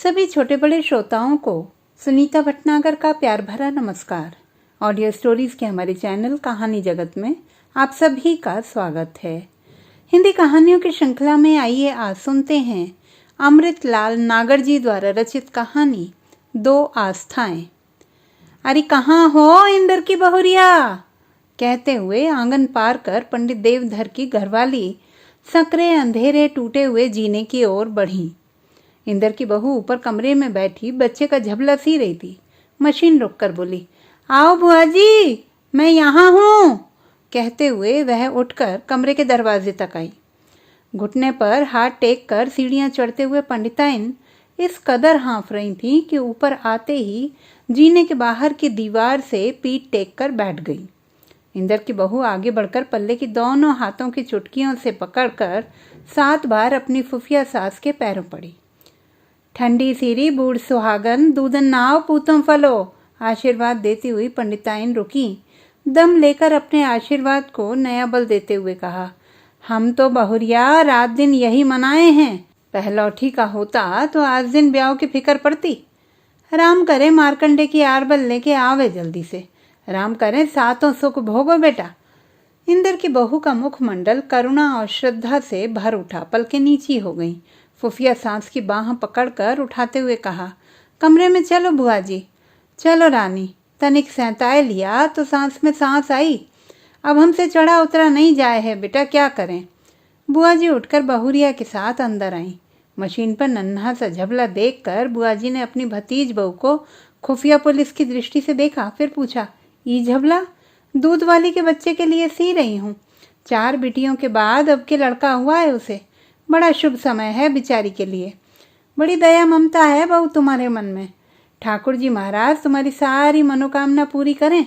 सभी छोटे बड़े श्रोताओं को सुनीता भटनागर का प्यार भरा नमस्कार। ऑडियो स्टोरीज के हमारे चैनल कहानी जगत में आप सभी का स्वागत है। हिंदी कहानियों की श्रृंखला में आइए आज सुनते हैं अमृतलाल नागर जी द्वारा रचित कहानी दो आस्थाएं। अरे कहाँ हो इंदर की बहुरिया, कहते हुए आंगन पार कर पंडित देवधर की घरवाली सकरे अंधेरे टूटे हुए जीने की ओर बढ़ी। इंदर की बहू ऊपर कमरे में बैठी बच्चे का झबला सी रही थी। मशीन रोककर बोली, आओ बुआ जी, मैं यहाँ हूँ, कहते हुए वह उठकर कमरे के दरवाजे तक आई। घुटने पर हाथ टेक कर सीढ़ियाँ चढ़ते हुए पंडिताइन इस कदर हाँफ रही थीं कि ऊपर आते ही जीने के बाहर की दीवार से पीठ टेक कर बैठ गई। इंदर की बहू आगे बढ़कर पल्ले की दोनों हाथों की चुटकियों से पकड़कर 7 बार अपनी फुफिया सास के पैरों पड़ी। ठंडी सीरी बूढ़ सुहागन दूधन नाव पूतों फलो, आशीर्वाद देती हुई पंडिताइन रुकी। दम लेकर अपने आशीर्वाद को नया बल देते हुए कहा, हम तो बहुरिया रात दिन यही मनाए हैं। पहलौठी का होता तो आज दिन ब्याह की फिक्र पड़ती। राम करे मार्कंडे की आरबल लेके आवे जल्दी से, राम करे सातों सुख भोगो बेटा। इंदर की बहू का मुखमंडल करुणा और श्रद्धा से भर उठा, पलकें नीची हो गईं। फुफिया सांस की बाह पकड़कर उठाते हुए कहा, कमरे में चलो बुआ जी। चलो रानी। तनिक सहताए लिया तो सांस में सांस आई। अब हमसे चढ़ा उतरा नहीं जाए है बेटा, क्या करें। बुआ जी उठकर बहुरिया के साथ अंदर आईं। मशीन पर नन्हा सा झबला देखकर बुआ जी ने अपनी भतीज बहू को खुफिया पुलिस की दृष्टि से देखा। फिर पूछा, ई झबला दूध वाली के बच्चे के लिए सी रही हूँ। 4 बिटियों के बाद अब के लड़का हुआ है उसे। बड़ा शुभ समय है बिचारी के लिए। बड़ी दया ममता है बहू तुम्हारे मन में। ठाकुर जी महाराज तुम्हारी सारी मनोकामना पूरी करें।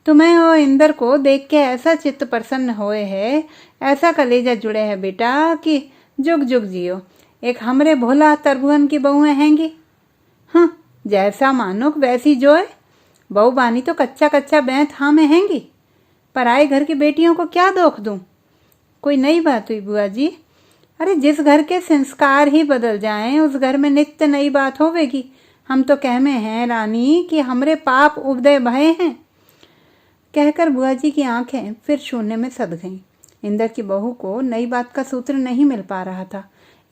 तुम्हें और इंदर को देख के ऐसा चित्त प्रसन्न होए है, ऐसा कलेजा जुड़े है बेटा कि जुग जुग जियो। एक हमरे भोला तरबुअन की बहुएं हैंगी। हाँ, जैसा मानुक वैसी जोए। बहू बानी तो कच्चा कच्चा बैंत हाँ में हैंगी। पराए घर की बेटियों को क्या दोख दूं। कोई नई बात हुई बुआ जी? अरे जिस घर के संस्कार ही बदल जाएं उस घर में नित्य नई बात होवेगी। हम तो कहमे हैं रानी कि हमरे पाप उदय भय हैं। कहकर बुआ जी की आंखें फिर शून्य में सद गईं। इंदर की बहू को नई बात का सूत्र नहीं मिल पा रहा था,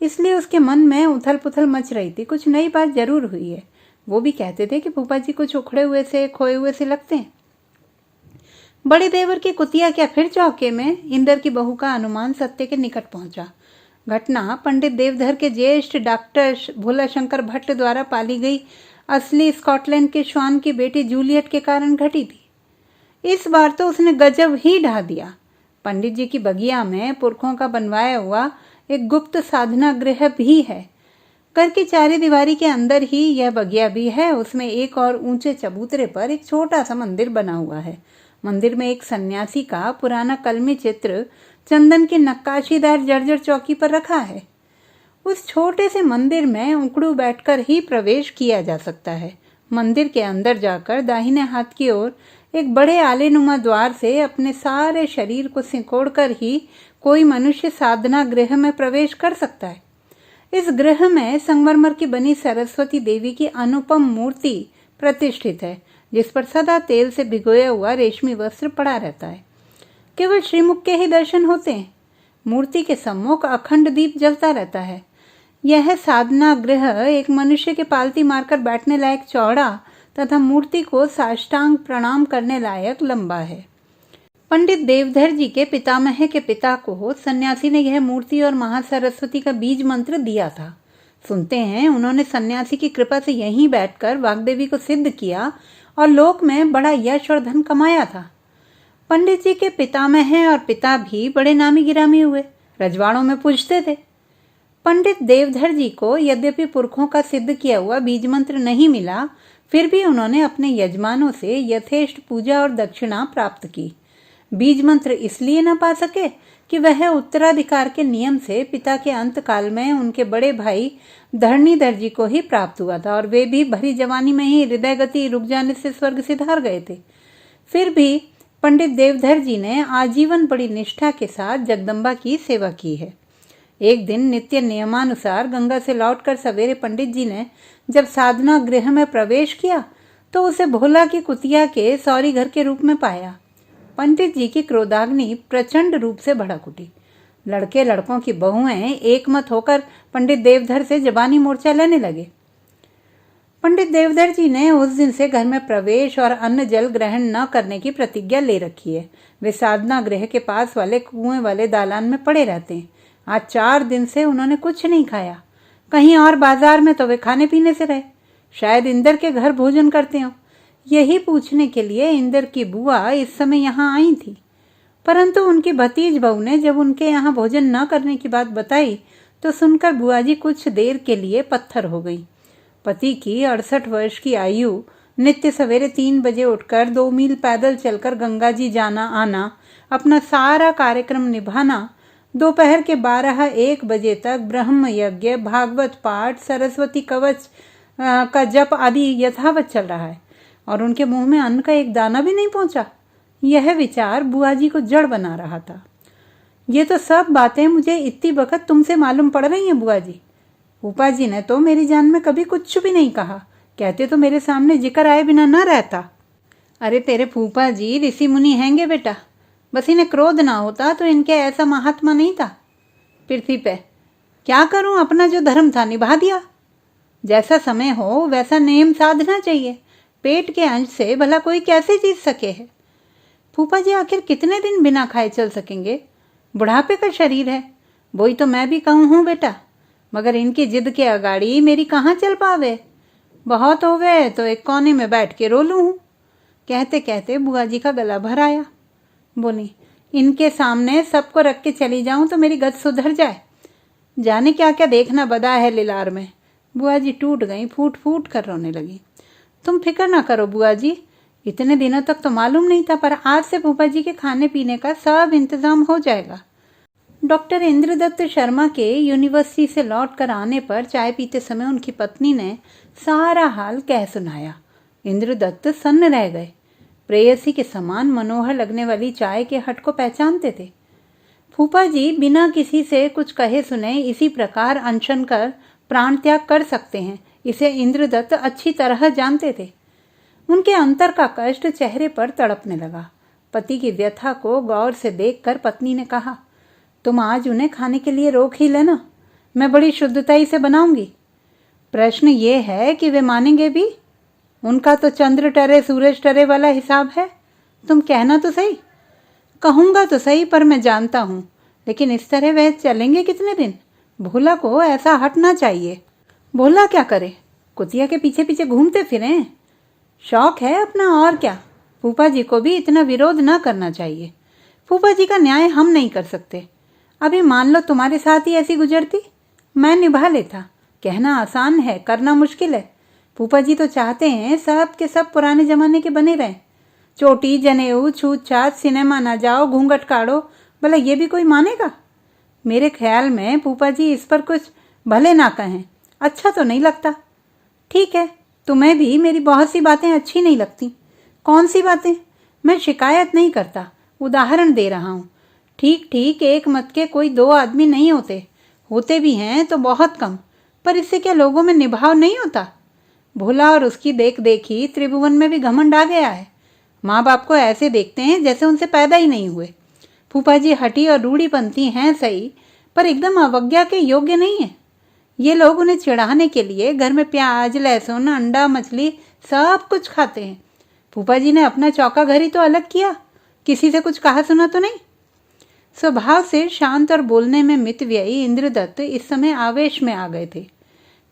इसलिए उसके मन में उथल पुथल मच रही थी। कुछ नई बात जरूर हुई है। वो भी कहते थे कि फूफा जी कुछ उखड़े हुए से खोए हुए से लगते हैं। बड़े देवर की कुतिया क्या फिर चौके में? इंदर की बहू का अनुमान सत्य के निकट पहुंचा। घटना पंडित देवधर के ज्येष्ठ डॉक्टर भोला शंकर भट्ट द्वारा पाली गई असली स्कॉटलैंड के श्वान की बेटी जूलियट के कारण घटी थी। इस बार तो उसने गजब ही ढा दिया। पंडित जी की बगिया में पुरखों का बनवाया हुआ एक गुप्त साधना गृह भी है। घर की चारी दीवारी के अंदर ही यह बगिया भी है। उसमें एक और ऊंचे चबूतरे पर एक छोटा सा मंदिर बना हुआ है। मंदिर में एक सन्यासी का पुराना कलमी चित्र चंदन की नक्काशीदार जर्जर चौकी पर रखा है। उस छोटे से मंदिर में उकड़ू बैठकर ही प्रवेश किया जा सकता है। मंदिर के अंदर जाकर दाहिने हाथ की ओर एक बड़े आलेनुमा द्वार से अपने सारे शरीर को सिकोड़कर ही कोई मनुष्य साधना गृह में प्रवेश कर सकता है। इस गृह में संगमरमर की बनी सरस्वती देवी की अनुपम मूर्ति प्रतिष्ठित है, जिस पर सदा तेल से भिगोया हुआ रेशमी वस्त्र पड़ा रहता है। केवल श्रीमुख के ही दर्शन होते हैं। मूर्ति के सम्मुख अखंड दीप जलता रहता है। यह साधना गृह एक मनुष्य के पालती मारकर बैठने लायक चौड़ा तथा मूर्ति को साष्टांग प्रणाम करने लायक लंबा है। पंडित देवधर जी के पितामह के पिता को सन्यासी ने यह मूर्ति और महासरस्वती का बीज मंत्र दिया था। सुनते हैं उन्होंने सन्यासी की कृपा से यहीं बैठकर वाग्देवी को सिद्ध किया और लोक में बड़ा यश और धन कमाया था। पंडित जी के पितामह और पिता भी बड़े नामी गिरामी हुए, रजवाड़ों में पूजते थे। पंडित देवधर जी को यद्यपि पुरखों का सिद्ध किया हुआ बीज मंत्र नहीं मिला, फिर भी उन्होंने अपने यजमानों से यथेष्ट पूजा और दक्षिणा प्राप्त की। बीज मंत्र इसलिए न पा सके कि वह उत्तराधिकार के नियम से पिता के अंतकाल में उनके बड़े भाई धरणीधर जी को ही प्राप्त हुआ था और वे भी भरी जवानी में ही हृदय गति रुक जाने से स्वर्ग सिधार गए थे। फिर भी पंडित देवधर जी ने आजीवन बड़ी निष्ठा के साथ जगदम्बा की सेवा की है। एक दिन नित्य नियमानुसार गंगा से लौटकर सवेरे पंडित जी ने जब साधना गृह में प्रवेश किया तो उसे भोला की कुतिया के सौरी घर के रूप में पाया। पंडित जी की क्रोधाग्नि प्रचंड रूप से भड़क उठी। लड़के लड़कों की बहुएं एकमत होकर पंडित देवधर से जबानी मोर्चा लेने लगे। पंडित देवधर जी ने उस दिन से घर में प्रवेश और अन्न जल ग्रहण न करने की प्रतिज्ञा ले रखी है। वे साधना गृह के पास वाले कुएं वाले दालान में पड़े रहते हैं। आज 4 दिन से उन्होंने कुछ नहीं खाया। कहीं और बाजार में तो वे खाने पीने से रहे। शायद इंदर के घर भोजन करते हो। यही पूछने के लिए इंदर की बुआ इस समय यहाँ आई थी, परंतु उनकी भतीज बहू ने जब उनके यहाँ भोजन न करने की बात बताई तो सुनकर बुआ जी कुछ देर के लिए पत्थर हो गई। पति की 68 वर्ष की आयु, नित्य सवेरे 3 बजे उठकर 2 मील पैदल चलकर गंगा जी जाना आना, अपना सारा कार्यक्रम निभाना, दोपहर के 12-1 बजे तक ब्रह्म यज्ञ, भागवत पाठ, सरस्वती कवच का जप आदि यथावत चल रहा है और उनके मुंह में अन्न का एक दाना भी नहीं पहुंचा। यह विचार बुआ जी को जड़ बना रहा था। ये तो सब बातें मुझे इतनी वक्त तुमसे मालूम पड़ रही हैं बुआ जी। फूफा जी ने तो मेरी जान में कभी कुछ भी नहीं कहा। कहते तो मेरे सामने जिक्र आए बिना न रहता। अरे तेरे फूफा जी ऋषि मुनि हैंगे बेटा, बस इन्हें क्रोध ना होता तो इनके ऐसा महात्मा नहीं था पृथ्वी पे। क्या करूं, अपना जो धर्म था निभा दिया। जैसा समय हो वैसा नियम साधना चाहिए। पेट के अंश से भला कोई कैसे जीत सके है। फूफा जी आखिर कितने दिन बिना खाए चल सकेंगे। बुढ़ापे का शरीर है, वही तो मैं भी कहूँ हूँ बेटा, मगर इनकी जिद के अगाड़ी मेरी कहाँ चल पावे। बहुत हो गए तो एक कोने में बैठ के रो लूँ। कहते कहते बुआ जी का गला भर आया। बोली, इनके सामने सबको रख के चली जाऊं तो मेरी गत सुधर जाए। जाने क्या क्या देखना बदा है लिलार में। बुआ जी टूट गई, फूट फूट कर रोने लगी। तुम फिक्र ना करो बुआ जी, इतने दिनों तक तो मालूम नहीं था, पर आज से फूफा जी के खाने पीने का सब इंतजाम हो जाएगा। डॉक्टर इंद्रदत्त शर्मा के यूनिवर्सिटी से लौट कर आने पर चाय पीते समय उनकी पत्नी ने सारा हाल कह सुनाया। इंद्रदत्त सन्न रह गए। प्रेयसी के समान मनोहर लगने वाली चाय के हट को पहचानते थे। फूफा जी बिना किसी से कुछ कहे सुने इसी प्रकार अनशन कर प्राण त्याग कर सकते हैं, इसे इंद्रदत्त अच्छी तरह जानते थे। उनके अंतर का कष्ट चेहरे पर तड़पने लगा। पति की व्यथा को गौर से देखकर पत्नी ने कहा, तुम आज उन्हें खाने के लिए रोक ही लेना, मैं बड़ी शुद्धताई से बनाऊंगी। प्रश्न ये है कि वे मानेंगे भी। उनका तो चंद्र टरे सूरज टरे वाला हिसाब है। तुम कहना तो सही। कहूँगा तो सही, पर मैं जानता हूँ, लेकिन इस तरह वह चलेंगे कितने दिन। भोला को ऐसा हटना चाहिए। भोला क्या करे, कुतिया के पीछे पीछे घूमते फिरें। शौक है अपना और क्या। फूफा जी को भी इतना विरोध न करना चाहिए। फूफा जी का न्याय हम नहीं कर सकते। अभी मान लो तुम्हारे साथ ही ऐसी गुजरती, मैं निभा लेता। कहना आसान है, करना मुश्किल है। फूफा जी तो चाहते हैं सब के सब पुराने जमाने के बने रहें। चोटी, जनेऊ, छूत छात, सिनेमा ना जाओ, घूंघट काढ़ो, भला ये भी कोई मानेगा। मेरे ख्याल में फूफा जी इस पर कुछ भले ना कहें, अच्छा तो नहीं लगता। ठीक है, तुम्हें भी मेरी बहुत सी बातें अच्छी नहीं लगती। कौन सी बातें? मैं शिकायत नहीं करता, उदाहरण दे रहा हूँ। ठीक ठीक एक मत के कोई 2 आदमी नहीं होते, होते भी हैं तो बहुत कम, पर इससे क्या लोगों में निभाव नहीं होता। भोला और उसकी देख देखी त्रिभुवन में भी घमंड आ गया है। माँ बाप को ऐसे देखते हैं जैसे उनसे पैदा ही नहीं हुए। फूफा जी हठी और रूढ़ीपंथी हैं सही, पर एकदम अवज्ञा के योग्य नहीं है। ये लोग उन्हें चिढ़ाने के लिए घर में प्याज, लहसुन, अंडा, मछली सब कुछ खाते हैं। फूफा जी ने अपना चौका घर ही तो अलग किया, किसी से कुछ कहा सुना तो नहीं। स्वभाव से शांत और बोलने में मितव्ययी इंद्रदत्त इस समय आवेश में आ गए थे।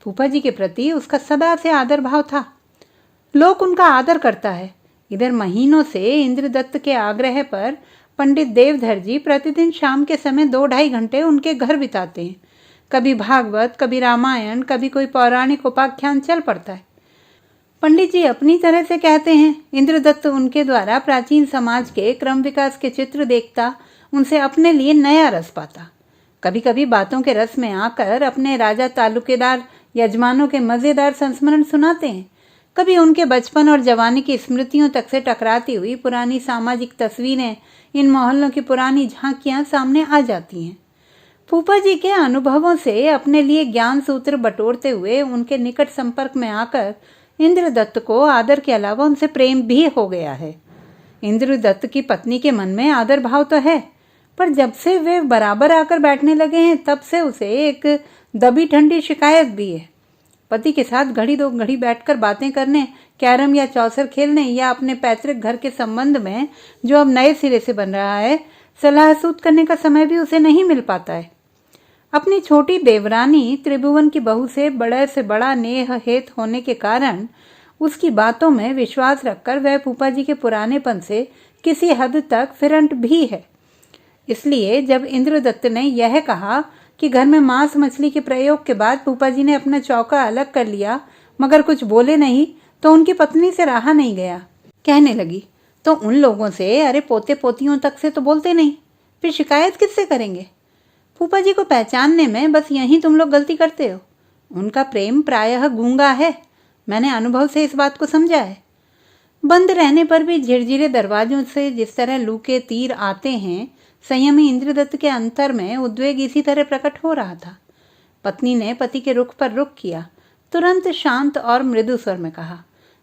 फूफा जी के प्रति उसका सदा से आदर भाव था। लोग उनका आदर करता है। इधर महीनों से इंद्रदत्त के आग्रह पर पंडित देवधर जी प्रतिदिन शाम के समय 2-2.5 घंटे उनके घर बिताते हैं। कभी भागवत, कभी रामायण, कभी कोई पौराणिक उपाख्यान चल पड़ता है। पंडित जी अपनी तरह से कहते हैं, इंद्रदत्त उनके द्वारा प्राचीन समाज के क्रम विकास के चित्र देखता, उनसे अपने लिए नया रस पाता। कभी कभी बातों के रस में आकर अपने राजा तालुकेदार यजमानों के मज़ेदार संस्मरण सुनाते हैं। कभी उनके बचपन और जवानी की स्मृतियों तक से टकराती हुई पुरानी सामाजिक तस्वीरें, इन मोहल्लों की पुरानी झांकियां सामने आ जाती हैं। फूफा जी के अनुभवों से अपने लिए ज्ञान सूत्र बटोरते हुए उनके निकट संपर्क में आकर इंद्रदत्त को आदर के अलावा उनसे प्रेम भी हो गया है। इंद्रदत्त की पत्नी के मन में आदर भाव तो है, पर जब से वे बराबर आकर बैठने लगे हैं तब से उसे एक दबी ठंडी शिकायत भी है। पति के साथ घड़ी दो घड़ी बैठकर बातें करने, कैरम या चौसर खेलने या अपने पैतृक घर के संबंध में जो अब नए सिरे से बन रहा है सलाह सूत करने का समय भी उसे नहीं मिल पाता है। अपनी छोटी देवरानी त्रिभुवन की बहू से बड़ा नेह हेत होने के कारण उसकी बातों में विश्वास रखकर वह फूफा जी के पुरानेपन से किसी हद तक फिरंट भी है। इसलिए जब इंद्रदत्त ने यह कहा कि घर में मांस मछली के प्रयोग के बाद फूफा जी ने अपना चौका अलग कर लिया मगर कुछ बोले नहीं, तो उनकी पत्नी से रहा नहीं गया। कहने लगी, तो उन लोगों से अरे पोते पोतियों तक से तो बोलते नहीं, फिर शिकायत किससे करेंगे? फूफा जी को पहचानने में बस यही तुम लोग गलती करते हो। उनका प्रेम प्रायः गूंगा है, मैंने अनुभव से इस बात को समझा है। बंद रहने पर भी झिरझिरे दरवाजों से जिस तरह लू के तीर आते हैं, संयमी इंद्रदत्त के अंतर में उद्वेग इसी तरह प्रकट हो रहा था। पत्नी ने पति के रुख पर रुख किया, तुरंत शांत और मृदु स्वर में कहा,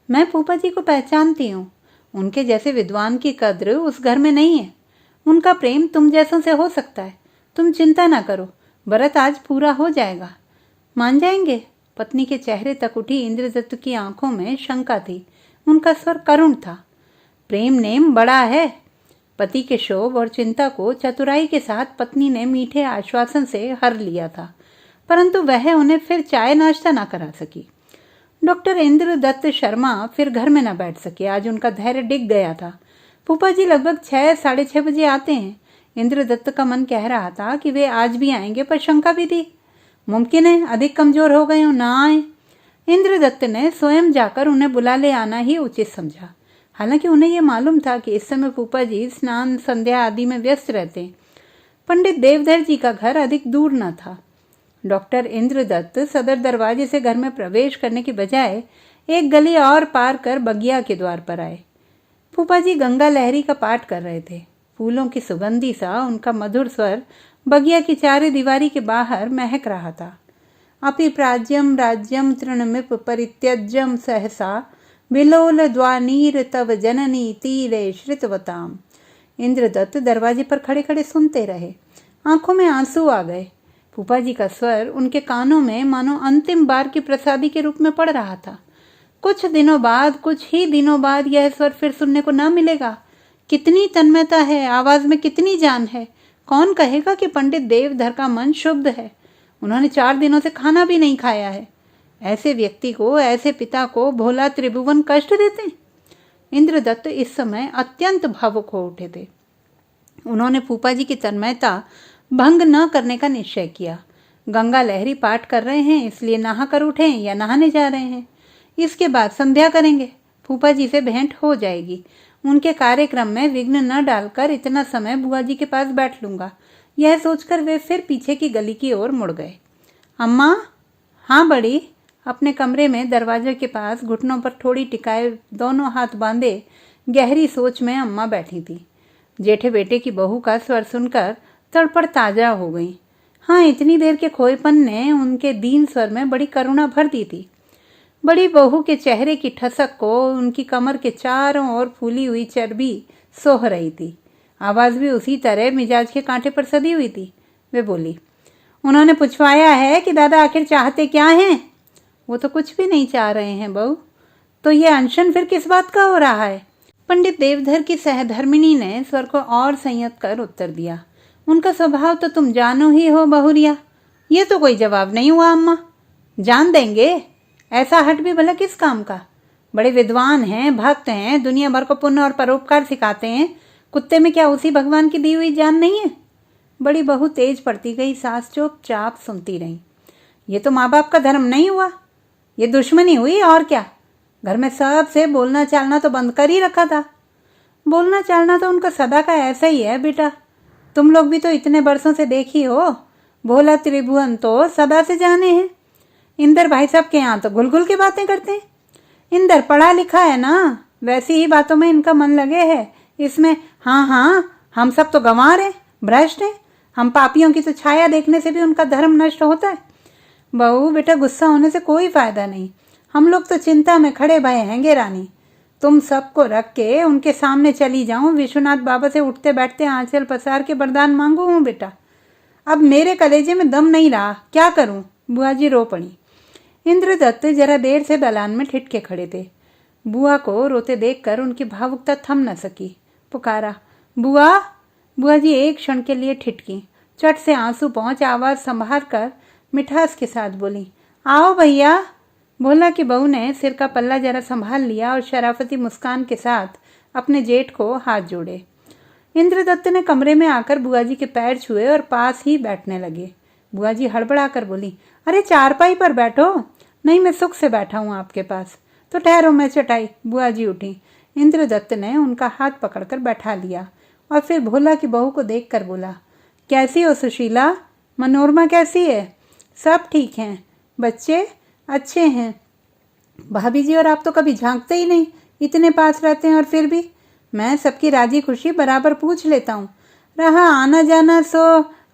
मैं फूफा जी को पहचानती हूँ। उनके जैसे विद्वान की कद्र उस घर में नहीं है। उनका प्रेम तुम जैसों से हो सकता है, तुम चिंता ना करो, व्रत आज पूरा हो जाएगा। मान जाएंगे? पत्नी के चेहरे तक उठी इंद्रदत्त की आंखों में शंका थी, उनका स्वर करुण था। प्रेम नेम बड़ा है। पति के शोभ और चिंता को चतुराई के साथ पत्नी ने मीठे आश्वासन से हर लिया था, परंतु वह उन्हें फिर चाय नाश्ता ना करा सकी। डॉक्टर इंद्रदत्त शर्मा फिर घर में न बैठ सके, आज उनका धैर्य डिग गया था। फूफा जी लगभग 6 साढ़े 6 बजे आते हैं। इंद्रदत्त का मन कह रहा था कि वे आज भी आएंगे, पर शंका भी थी, मुमकिन है अधिक कमजोर हो गए हो, ना आए। इंद्रदत्त ने स्वयं जाकर उन्हें बुला ले आना ही उचित समझा। हालांकि उन्हें यह मालूम था कि इस समय फूफा जी स्नान संध्या आदि में व्यस्त रहते। पंडित देवधर जी का घर अधिक दूर न था। डॉक्टर इंद्रदत्त सदर दरवाजे से घर में प्रवेश करने की बजाय एक गली और पार कर बगिया के द्वार पर आए। फूफा जी गंगा लहरी का पाठ कर रहे थे। फूलों की सुगंधी सा उनका मधुर स्वर बगिया की चारे दीवारी के बाहर महक रहा था। अपि प्राज्यम राज्यम तृणमिप परित्यज्यम सहसा विलोल द्वानीर तव जननी तीरे श्रितवताम। इंद्रदत्त दरवाजे पर खड़े खड़े सुनते रहे, आंखों में आंसू आ गए। फूफा जी का स्वर उनके कानों में मानो अंतिम बार की प्रसादी के रूप में पड़ रहा था। कुछ ही दिनों बाद यह स्वर फिर सुनने को न मिलेगा। कितनी तन्मयता है, आवाज में कितनी जान है। कौन कहेगा कि पंडित देवधर का मन शुद्ध है? उन्होंने 4 दिनों से खाना भी नहीं खाया है। ऐसे व्यक्ति को, ऐसे पिता को भोला त्रिभुवन कष्ट देते? इंद्रदत्त इस समय अत्यंत भावुक हो उठे थे। उन्होंने फूफा जी की तन्मयता भंग न करने का निश्चय किया। गंगा लहरी पाठ कर रहे हैं, इसलिए नहा कर उठे या नहाने जा रहे हैं। इसके बाद संध्या करेंगे, फूफा जी से भेंट हो जाएगी। उनके कार्यक्रम में विघ्न न डालकर इतना समय बुआ जी के पास बैठ लूंगा। यह सोचकर वे फिर पीछे की गली की ओर मुड़ गए। अम्मा? हाँ बड़ी। अपने कमरे में दरवाजे के पास घुटनों पर थोड़ी टिकाए दोनों हाथ बांधे गहरी सोच में अम्मा बैठी थी। जेठे बेटे की बहू का स्वर सुनकर तड़पड़ ताजा हो गई। हाँ, इतनी देर के खोएपन ने उनके दीन स्वर में बड़ी करुणा भर दी थी। बड़ी बहू के चेहरे की ठसक को उनकी कमर के चारों ओर फूली हुई चर्बी सोह रही थी। आवाज भी उसी तरह मिजाज के कांटे पर सदी हुई थी। वे बोली, उन्होंने पूछवाया है कि दादा आखिर चाहते क्या हैं? वो तो कुछ भी नहीं चाह रहे हैं बहू। तो ये अनशन फिर किस बात का हो रहा है? पंडित देवधर की सहधर्मिणी ने स्वर को और संयत कर उत्तर दिया। उनका स्वभाव तो तुम जानो ही हो बहुरिया। ये तो कोई जवाब नहीं हुआ अम्मा। जान देंगे, ऐसा हट भी भला किस काम का? बड़े विद्वान हैं, भक्त हैं, दुनिया भर को पुण्य और परोपकार सिखाते हैं। कुत्ते में क्या उसी भगवान की दी हुई जान नहीं है? बड़ी बहू तेज पड़ती गई। सास चुपचाप सुनती रही। ये तो माँ बाप का धर्म नहीं हुआ, ये दुश्मनी हुई और क्या। घर में सबसे बोलना चालना तो बंद कर ही रखा था। बोलना चालना तो उनका सदा का ऐसा ही है बेटा। तुम लोग भी तो इतने बरसों से देखी हो। भोला त्रिभुवन तो सदा से जाने हैं। इंदर भाई साहब के यहाँ तो घुल घुल के बातें करते हैं। इंदर पढ़ा लिखा है ना, वैसी ही बातों में इनका मन लगे है। इसमें हाँ हाँ हम सब तो गंवार हैं, भ्रष्ट हैं। हम पापियों की तो छाया देखने से भी उनका धर्म नष्ट होता है। बहू बेटा, गुस्सा होने से कोई फायदा नहीं। हम लोग तो चिंता में खड़े भये हैंगे रानी। तुम सबको रख के उनके सामने चली जाऊं, विश्वनाथ बाबा से उठते बैठते आंचल पसार के वरदान मांगू हूँ बेटा। अब मेरे कलेजे में दम नहीं रहा, क्या करूं? बुआ जी रो पड़ी। इंद्रदत्त जरा देर से दलान में ठिठके खड़े थे। बुआ को रोते देखकर उनकी भावुकता थम न सकी। पुकारा, बुआ। बुआ जी एक क्षण के लिए ठिठकी, चट से आंसू पहुंच आवाज संभाल कर मिठास के साथ बोली, आओ भैया। भोला की बहू ने सिर का पल्ला जरा संभाल लिया और शराफती मुस्कान के साथ अपने जेठ को हाथ जोड़े। इंद्रदत्त ने कमरे में आकर बुआ जी के पैर छुए और पास ही बैठने लगे। बुआ जी हड़बड़ा कर बोली, अरे चारपाई पर बैठो। नहीं, मैं सुख से बैठा हूँ आपके पास। तो ठहरो, मैं चटाई। बुआ जी उठी। इंद्रदत्त ने उनका हाथ पकड़कर बैठा लिया और फिर भोला की बहू को देखकर बोला, कैसी हो सुशीला? मनोरमा कैसी है? सब ठीक हैं। बच्चे अच्छे हैं। भाभी जी और आप तो कभी झांकते ही नहीं, इतने पास रहते हैं और फिर भी। मैं सबकी राजी खुशी बराबर पूछ लेता हूँ। रहा आना जाना सो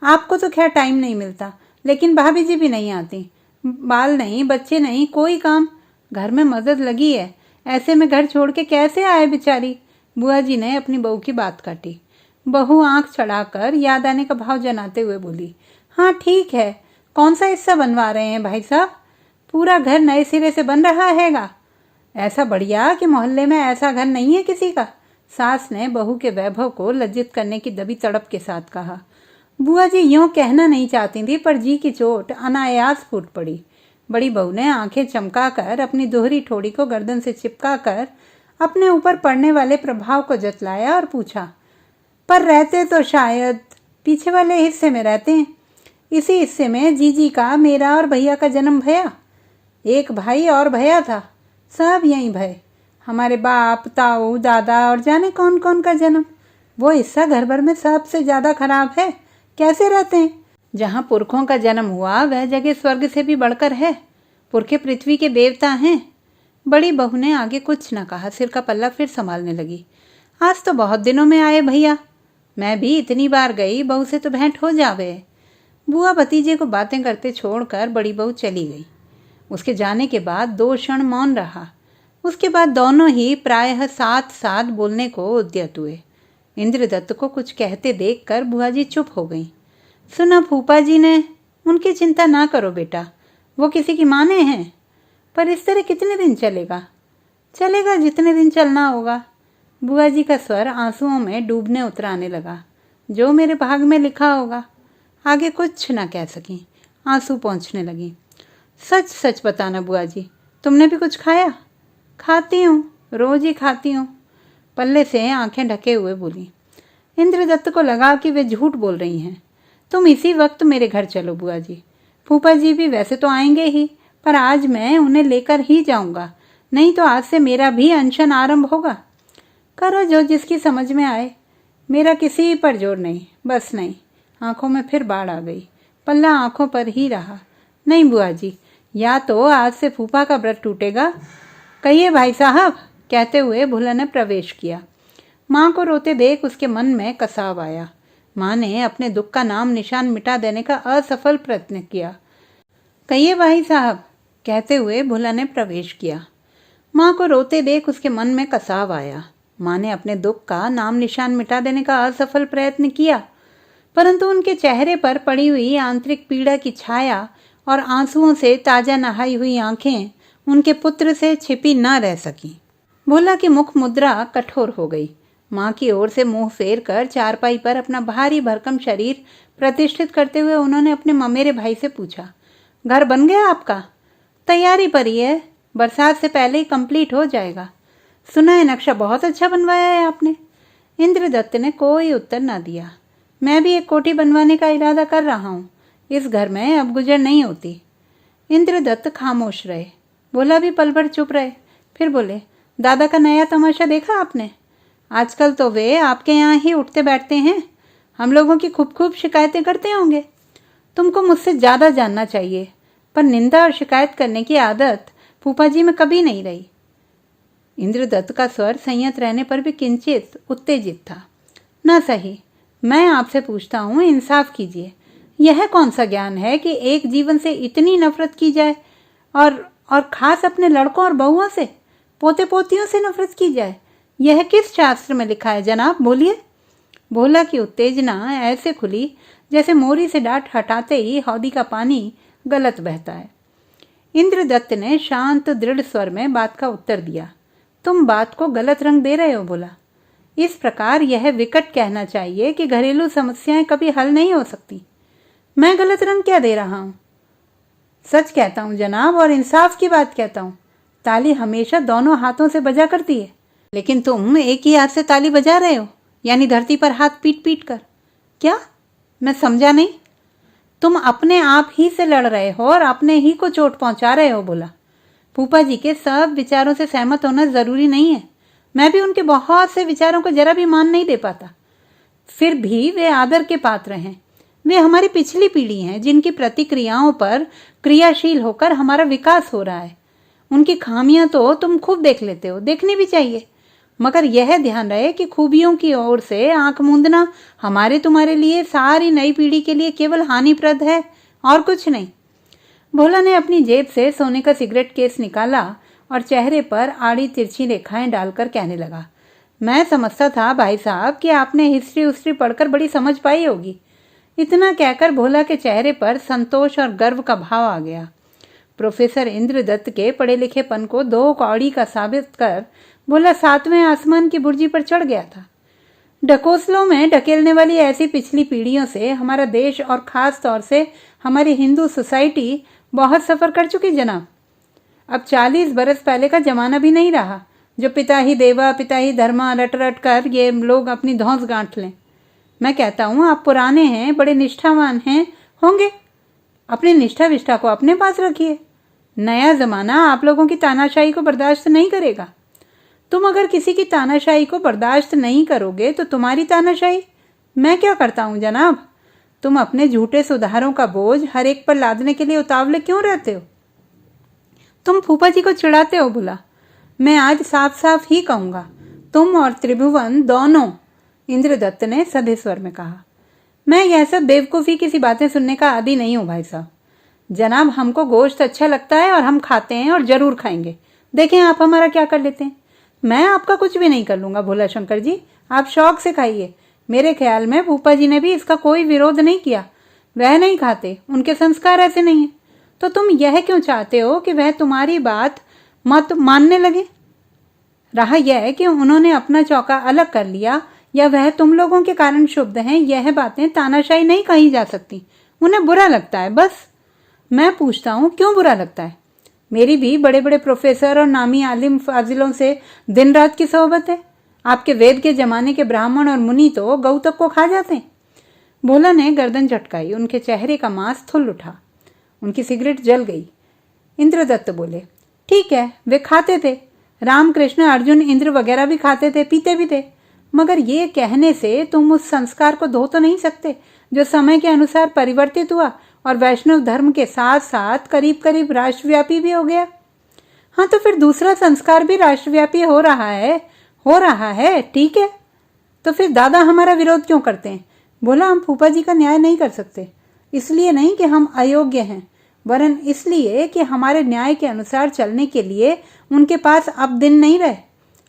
आपको तो खैर टाइम नहीं मिलता, लेकिन भाभी जी भी नहीं आती। बाल नहीं, बच्चे नहीं, कोई काम। घर में मदद लगी है, ऐसे में घर छोड़ के कैसे आए बेचारी? बुआ जी ने अपनी बहू की बात काटी। बहू आंख चढ़ाकर याद आने का भाव जनाते हुए बोली, हाँ ठीक है। कौन सा हिस्सा बनवा रहे हैं भाई साहब? पूरा घर नए सिरे से बन रहा हैगा। ऐसा बढ़िया कि मोहल्ले में ऐसा घर नहीं है किसी का। सास ने बहू के वैभव को लज्जित करने की दबी तड़प के साथ कहा। बुआ जी यूं कहना नहीं चाहती थी, पर जी की चोट अनायास फूट पड़ी। बड़ी बहू ने आंखें चमकाकर अपनी दोहरी ठोड़ी को गर्दन से चिपकाकर अपने ऊपर पड़ने वाले प्रभाव को जतलाया और पूछा, पर रहते तो शायद पीछे वाले हिस्से में रहते हैं। इसी हिस्से में जीजी का, मेरा और भैया का जन्म भया। एक भाई और भैया था, सब यहीं भय। हमारे बाप, ताऊ, दादा और जाने कौन कौन का जन्म। वो हिस्सा घर भर में सबसे ज्यादा खराब है। कैसे रहते हैं? जहाँ पुरखों का जन्म हुआ वह जगह स्वर्ग से भी बढ़कर है। पुरखे पृथ्वी के देवता हैं। बड़ी बहू ने आगे कुछ न कहा, सिर का पल्ला फिर संभालने लगी। आज तो बहुत दिनों में आए भैया। मैं भी इतनी बार गई, बहू से तो भेंट हो जावे। बुआ भतीजे को बातें करते छोड़कर बड़ी बहू चली गई। उसके जाने के बाद 2 क्षण मौन रहा। उसके बाद दोनों ही प्रायः साथ साथ बोलने को उद्यत हुए। इंद्रदत्त को कुछ कहते देखकर बुआ जी चुप हो गईं। सुना फूफा जी ने, उनकी चिंता ना करो बेटा, वो किसी की माने हैं। पर इस तरह कितने दिन चलेगा? चलेगा जितने दिन चलना होगा। बुआ जी का स्वर आंसुओं में डूबने उतराने लगा। जो मेरे भाग में लिखा होगा। आगे कुछ ना कह सकी, आंसू पहुँचने लगी। सच सच बताना बुआ जी, तुमने भी कुछ खाया? खाती हूँ, रोज ही खाती हूँ, पल्ले से आंखें ढके हुए बोली। इंद्रदत्त को लगा कि वे झूठ बोल रही हैं। तुम इसी वक्त मेरे घर चलो बुआ जी। फूफा जी भी वैसे तो आएंगे ही, पर आज मैं उन्हें लेकर ही जाऊंगा, नहीं तो आज से मेरा भी अनशन आरंभ होगा। करो जो जिसकी समझ में आए, मेरा किसी पर जोर नहीं। बस नहीं। आंखों में फिर बाढ़ आ गई। पल्ला आंखों पर ही रहा। नहीं बुआ जी, या तो आज से फूफा का व्रत टूटेगा। कहिए भाई साहब, कहते हुए भोला ने प्रवेश किया। माँ को रोते देख उसके मन में कसाव आया। माँ ने अपने दुख का नाम निशान मिटा देने का असफल प्रयत्न किया। कहिए भाई साहब, कहते हुए भोला ने प्रवेश किया। माँ को रोते देख उसके मन में कसाव आया। माँ ने अपने दुख का नाम निशान मिटा देने का असफल प्रयत्न किया, परंतु उनके चेहरे पर पड़ी हुई आंतरिक पीड़ा की छाया और आंसुओं से ताजा नहाई हुई आंखें उनके पुत्र से छिपी न रह सकी। भोला की मुख मुद्रा कठोर हो गई। माँ की ओर से मुंह फेर कर चारपाई पर अपना भारी भरकम शरीर प्रतिष्ठित करते हुए उन्होंने अपने ममेरे भाई से पूछा, घर बन गया आपका? तैयारी पर ही है, बरसात से पहले ही कंप्लीट हो जाएगा। सुना है नक्शा बहुत अच्छा बनवाया है आपने। इंद्रदत्त ने कोई उत्तर न दिया। मैं भी एक कोठी बनवाने का इरादा कर रहा हूँ। इस घर में अब गुजर नहीं होती। इंद्रदत्त खामोश रहे। भोला भी पल भर चुप रहे, फिर बोले, दादा का नया तमाशा देखा आपने? आजकल तो वे आपके यहाँ ही उठते बैठते हैं, हम लोगों की खूब खूब शिकायतें करते होंगे। तुमको मुझसे ज़्यादा जानना चाहिए, पर निंदा और शिकायत करने की आदत फूफा जी में कभी नहीं रही। इंद्रदत्त का स्वर संयत रहने पर भी किंचित उत्तेजित था। ना सही, मैं आपसे पूछता हूँ, इंसाफ कीजिए, यह कौन सा ज्ञान है कि एक जीवन से इतनी नफरत की जाए और खास अपने लड़कों और बहुओं से, पोते पोतियों से नफरत की जाए? यह किस शास्त्र में लिखा है जनाब, बोलिए। भोला की उत्तेजना ऐसे खुली जैसे मोरी से डांट हटाते ही हौदी का पानी गलत बहता है। इंद्रदत्त ने शांत दृढ़ स्वर में बात का उत्तर दिया, तुम बात को गलत रंग दे रहे हो भोला। इस प्रकार यह विकट कहना चाहिए कि घरेलू समस्याएं कभी हल नहीं हो सकती। मैं गलत रंग क्या दे रहा हूं? सच कहता हूं जनाब, और इंसाफ की बात कहता हूं। ताली हमेशा दोनों हाथों से बजा करती है, लेकिन तुम एक ही हाथ से ताली बजा रहे हो, यानी धरती पर हाथ पीट पीट कर। क्या? मैं समझा नहीं। तुम अपने आप ही से लड़ रहे हो और अपने ही को चोट पहुंचा रहे हो बोला। फूफा जी के सब विचारों से सहमत होना जरूरी नहीं है। मैं भी उनके बहुत से विचारों को जरा भी मान नहीं दे पाता। फिर भी वे आदर के पात्र हैं। वे हमारी पिछली पीढ़ी हैं, जिनकी प्रतिक्रियाओं पर क्रियाशील होकर हमारा विकास हो रहा है। उनकी खामियां तो तुम खूब देख लेते हो, देखनी भी चाहिए, मगर यह ध्यान रहे कि खूबियों की ओर से आंख मूंदना हमारे तुम्हारे लिए, सारी नई पीढ़ी के लिए केवल हानिप्रद है और कुछ नहीं। भोला ने अपनी जेब से सोने का सिगरेट केस निकाला और चेहरे पर आड़ी तिरछी रेखाएं डालकर कहने लगा, मैं समझता था भाई साहब कि आपने हिस्ट्री पढ़कर बड़ी समझ पाई होगी। इतना कहकर भोला के चेहरे पर संतोष और गर्व का भाव आ गया। प्रोफेसर इंद्रदत्त के पढ़े लिखेपन को 2 कौड़ी का साबित कर भोला 7वें आसमान की बुर्जी पर चढ़ गया था। ढकोसलों में ढकेलने वाली ऐसी पिछली पीढ़ियों से हमारा देश और खास तौर से हमारी हिंदू सोसाइटी बहुत सफ़र कर चुकी जनाब। अब 40 बरस पहले का जमाना भी नहीं रहा जो पिता ही देवा पिता ही धर्मा रट रट कर ये लोग अपनी धौंस गांठ लें। मैं कहता हूँ आप पुराने हैं, बड़े निष्ठावान हैं, होंगे। अपनी निष्ठा विष्ठा को अपने पास रखिए। नया जमाना आप लोगों की तानाशाही को बर्दाश्त नहीं करेगा। तुम अगर किसी की तानाशाही को बर्दाश्त नहीं करोगे तो तुम्हारी तानाशाही मैं क्या करता हूँ जनाब? तुम अपने झूठे सुधारों का बोझ हर एक पर लादने के लिए उतावले क्यों रहते हो? तुम फूफा जी को चिढ़ाते हो भोला। मैं आज साफ साफ ही कहूंगा, तुम और त्रिभुवन दोनों, इंद्रदत्त ने सधे स्वर में कहा। मैं यह सब बेवकूफ़ी की सी बातें सुनने का आदी नहीं हूँ भाई साहब। जनाब, हमको गोश्त अच्छा लगता है और हम खाते हैं और जरूर खाएंगे। देखें आप हमारा क्या कर लेते हैं। मैं आपका कुछ भी नहीं कर लूँगा भोला शंकर जी, आप शौक से खाइए। मेरे ख्याल में फूफा जी ने भी इसका कोई विरोध नहीं किया। वह नहीं खाते, उनके संस्कार ऐसे नहीं हैं। तो तुम यह क्यों चाहते हो कि वह तुम्हारी बात मत मानने लगे? रहा यह कि उन्होंने अपना चौका अलग कर लिया या वह तुम लोगों के कारण शुभ हैं, यह बातें तानाशाही नहीं कही जा सकती। उन्हें बुरा लगता है बस। मैं पूछता हूँ क्यों बुरा लगता है? मेरी भी बड़े बड़े प्रोफेसर और नामी आलिम फाजिलों से दिन रात की सोहबत है। आपके वेद के जमाने के ब्राह्मण और मुनि तो गऊ तक को खा जाते हैं। भोला ने गर्दन झटकाई। उनके चेहरे का मांस थुल उठा। उनकी सिगरेट जल गई। इंद्रदत्त बोले, ठीक है, वे खाते थे। रामकृष्ण, अर्जुन, इंद्र वगैरह भी खाते थे, पीते भी थे। मगर ये कहने से तुम उस संस्कार को धो तो नहीं सकते जो समय के अनुसार परिवर्तित हुआ और वैष्णव धर्म के साथ साथ करीब करीब राष्ट्रव्यापी भी हो गया। हाँ, तो फिर दूसरा संस्कार भी राष्ट्रव्यापी हो रहा है, ठीक है। तो फिर दादा हमारा विरोध क्यों करते हैं? बोला, हम फूफा जी का न्याय नहीं कर सकते। इसलिए नहीं कि हम अयोग्य हैं, वरन इसलिए कि हमारे न्याय के अनुसार चलने के लिए उनके पास अब दिन नहीं रहे।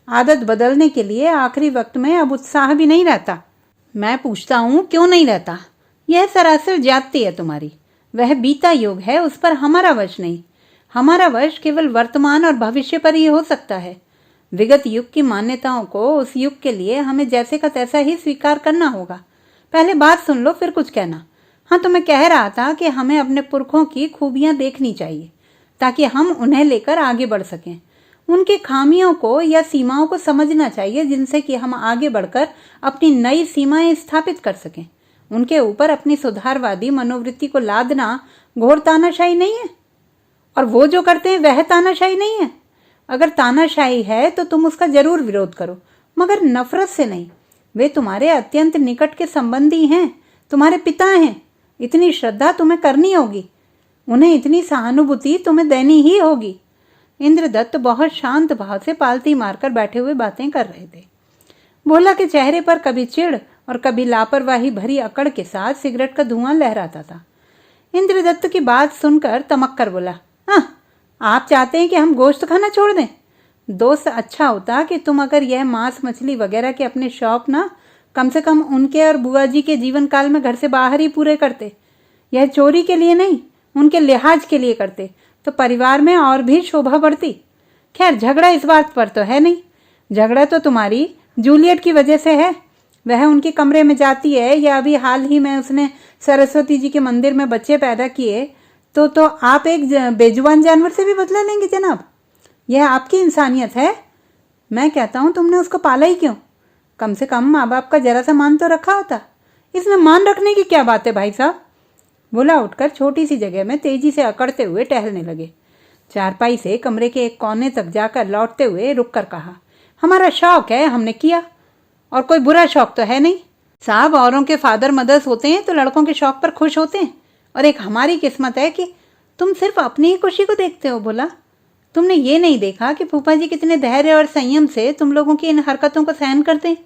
आदत बदलने के लिए आखिरी वक्त में अब उत्साह भी नहीं रहता। मैं पूछता हूँ क्यों नहीं रहता? यह सरासर जाति है तुम्हारी। वह बीता युग है, उस पर हमारा वश नहीं। हमारा वश केवल वर्तमान और भविष्य पर ही हो सकता है। विगत युग की मान्यताओं को उस युग के लिए हमें जैसे का तैसा ही स्वीकार करना होगा। पहले बात सुन लो फिर कुछ कहना। हाँ, तो मैं कह रहा था कि हमें अपने पुरखों की खूबियां देखनी चाहिए ताकि हम उन्हें लेकर आगे बढ़ सकें। उनके खामियों को या सीमाओं को समझना चाहिए जिनसे कि हम आगे बढ़कर अपनी नई सीमाएं स्थापित कर सकें। उनके ऊपर अपनी सुधारवादी मनोवृत्ति को लादना घोर तानाशाही नहीं है, और वो जो करते हैं वह तानाशाही नहीं है। अगर तानाशाही है तो तुम उसका जरूर विरोध करो, मगर नफरत से नहीं। वे तुम्हारे अत्यंत निकट के संबंधी हैं, तुम्हारे पिता हैं। इतनी श्रद्धा तुम्हें करनी होगी, उन्हें इतनी सहानुभूति तुम्हें देनी ही होगी। इंद्रदत्त बहुत शांत भाव से पालती मारकर बैठे हुए बातें कर रहे थे। भोला के चेहरे पर कभी चिढ़ और कभी लापरवाही भरी अकड़ के साथ सिगरेट का धुआं लहराता था। इंद्रदत्त की बात सुनकर तमक कर बोला, हाँ, आप चाहते हैं कि हम गोश्त खाना छोड़ दें? दोस्त, अच्छा होता कि तुम अगर यह मांस मछली वगैरह के अपने शौक ना कम से कम उनके और बुआ जी के जीवन काल में घर से बाहर ही पूरे करते। यह चोरी के लिए नहीं, उनके लिहाज के लिए करते तो परिवार में और भी शोभा बढ़ती। खैर, झगड़ा इस बात पर तो है नहीं। झगड़ा तो तुम्हारी जूलियट की वजह से है। वह उनके कमरे में जाती है, या अभी हाल ही में उसने सरस्वती जी के मंदिर में बच्चे पैदा किए, तो आप एक बेजुबान जानवर से भी बदला लेंगे जनाब? यह आपकी इंसानियत है? मैं कहता हूँ तुमने उसको पाला ही क्यों? कम से कम माँ बाप का जरा सा मान तो रखा होता। इसमें मान रखने की क्या बात है भाई साहब? भोला उठकर छोटी सी जगह में तेजी से अकड़ते हुए टहलने लगे। चारपाई से कमरे के एक कोने तक जाकर लौटते हुए रुक कर कहा, हमारा शौक है, हमने किया, और कोई बुरा शौक तो है नहीं साहब। औरों के फादर मदर्स होते हैं तो लड़कों के शौक पर खुश होते हैं, और एक हमारी किस्मत है कि तुम सिर्फ अपनी ही खुशी को देखते हो। बोला, तुमने ये नहीं देखा कि फूफा जी कितने धैर्य और संयम से तुम लोगों की इन हरकतों को सहन करते हैं।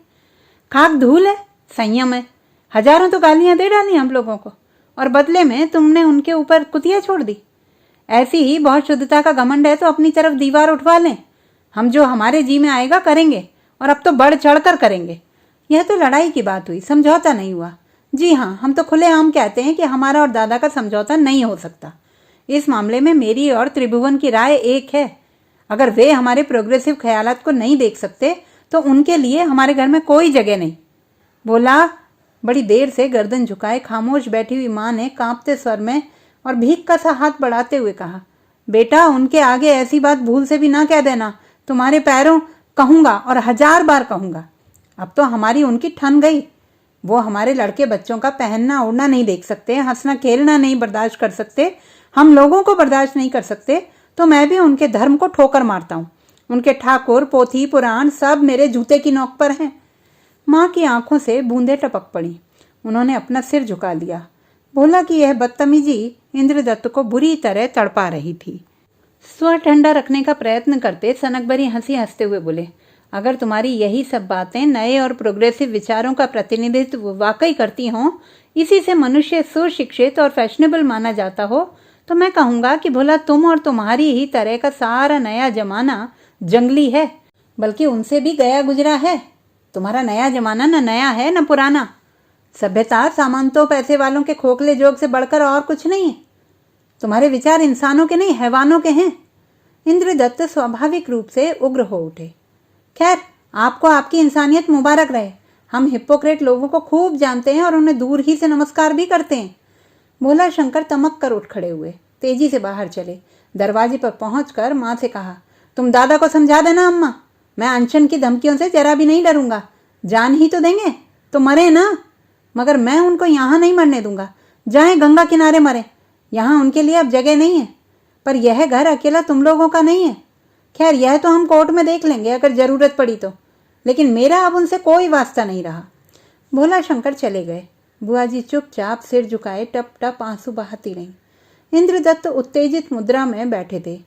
खाक धूल है, संयम है। हजारों तो गालियां दे डाली हम लोगों को, और बदले में तुमने उनके ऊपर कुतिया छोड़ दी। ऐसी ही बहुत शुद्धता का घमंड है तो अपनी तरफ दीवार उठवा लें। हम जो हमारे जी में आएगा करेंगे, और अब तो बढ़ चढ़कर करेंगे। यह तो लड़ाई की बात हुई, समझौता नहीं हुआ। जी हाँ, हम तो खुलेआम कहते हैं कि हमारा और दादा का समझौता नहीं हो सकता। इस मामले में मेरी और त्रिभुवन की राय एक है। अगर वे हमारे प्रोग्रेसिव ख्यालात को नहीं देख सकते तो उनके लिए हमारे घर में कोई जगह नहीं। बोला, बड़ी देर से गर्दन झुकाए खामोश बैठी हुई माँ ने कांपते स्वर में और भीख का सा हाथ बढ़ाते हुए कहा, बेटा, उनके आगे ऐसी बात भूल से भी ना कह देना। तुम्हारे पैरों कहूँगा और 1000 बार कहूँगा। अब तो हमारी उनकी ठन गई। वो हमारे लड़के बच्चों का पहनना ओढ़ना नहीं देख सकते, हंसना खेलना नहीं बर्दाश्त कर सकते, हम लोगों को बर्दाश्त नहीं कर सकते, तो मैं भी उनके धर्म को ठोकर मारता हूँ। उनके ठाकुर, पोथी, पुराण सब मेरे जूते की नोक पर हैं। माँ की आंखों से बूंदें टपक पड़ी। उन्होंने अपना सिर झुका लिया। बोला कि यह बदतमीजी इंद्रदत्त को बुरी तरह तड़पा रही थी। स्वर ठंडा रखने का प्रयत्न करते सनक भरी हंसी हंसते हुए बोले, अगर तुम्हारी यही सब बातें नए और प्रोग्रेसिव विचारों का प्रतिनिधित्व वाकई करती हों, इसी से मनुष्य सुशिक्षित और फैशनेबल माना जाता हो, तो मैं कहूँगा कि भोला तुम और तुम्हारी ही तरह का सारा नया जमाना जंगली है, बल्कि उनसे भी गया गुजरा है। तुम्हारा नया जमाना न नया है न पुराना। सभ्यता सामंतों पैसे वालों के खोखले जोग से बढ़कर और कुछ नहीं है। तुम्हारे विचार इंसानों के नहीं, हैवानों के हैं। इंद्रदत्त स्वाभाविक रूप से उग्र हो उठे। खैर, आपको आपकी इंसानियत मुबारक रहे। हम हिप्पोक्रेट लोगों को खूब जानते हैं और उन्हें दूर ही से नमस्कार भी करते हैं। भोला शंकर तमक कर उठ खड़े हुए, तेजी से बाहर चले। दरवाजे पर पहुंचकर माँ से कहा, तुम दादा को समझा देना अम्मा, मैं अनशन की धमकियों से जरा भी नहीं डरूंगा। जान ही तो देंगे तो मरे ना, मगर मैं उनको यहाँ नहीं मरने दूंगा। जाए गंगा किनारे मरे, यहाँ उनके लिए अब जगह नहीं है। पर यह घर अकेला तुम लोगों का नहीं है। खैर, यह तो हम कोर्ट में देख लेंगे अगर जरूरत पड़ी तो, लेकिन मेरा अब उनसे कोई वास्ता नहीं रहा। भोला शंकर चले गए। बुआ जी चुपचाप सिर झुकाए टप टप आंसू बहाती रहीं। इंद्रदत्त उत्तेजित मुद्रा में बैठे थे।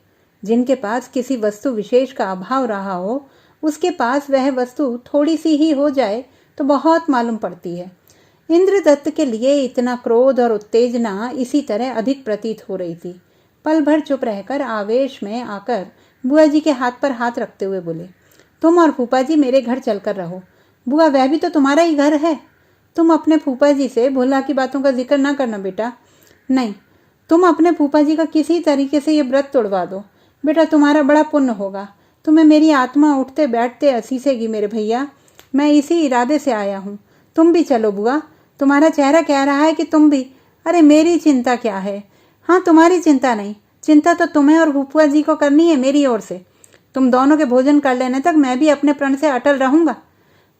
जिनके पास किसी वस्तु विशेष का अभाव रहा हो, उसके पास वह वस्तु थोड़ी सी ही हो जाए तो बहुत मालूम पड़ती है। इंद्रदत्त के लिए इतना क्रोध और उत्तेजना इसी तरह अधिक प्रतीत हो रही थी। पल भर चुप रहकर आवेश में आकर बुआ जी के हाथ पर हाथ रखते हुए बोले, तुम और फूफा जी मेरे घर चलकर रहो। बुआ, वह भी तो तुम्हारा ही घर है। तुम अपने फूफा जी से भोला की बातों का जिक्र ना करना बेटा। नहीं, तुम अपने फूफा जी का किसी तरीके से ये व्रत तोड़वा दो बेटा, तुम्हारा बड़ा पुण्य होगा। तुम्हें मेरी आत्मा उठते बैठते असीसेगी मेरे भैया। मैं इसी इरादे से आया हूँ। तुम भी चलो बुआ, तुम्हारा चेहरा कह रहा है कि तुम भी। अरे मेरी चिंता क्या है? हाँ, तुम्हारी चिंता नहीं, चिंता तो तुम्हें और फूफा जी को करनी है मेरी ओर से। तुम दोनों के भोजन कर लेने तक मैं भी अपने प्रण से अटल रहूंगा।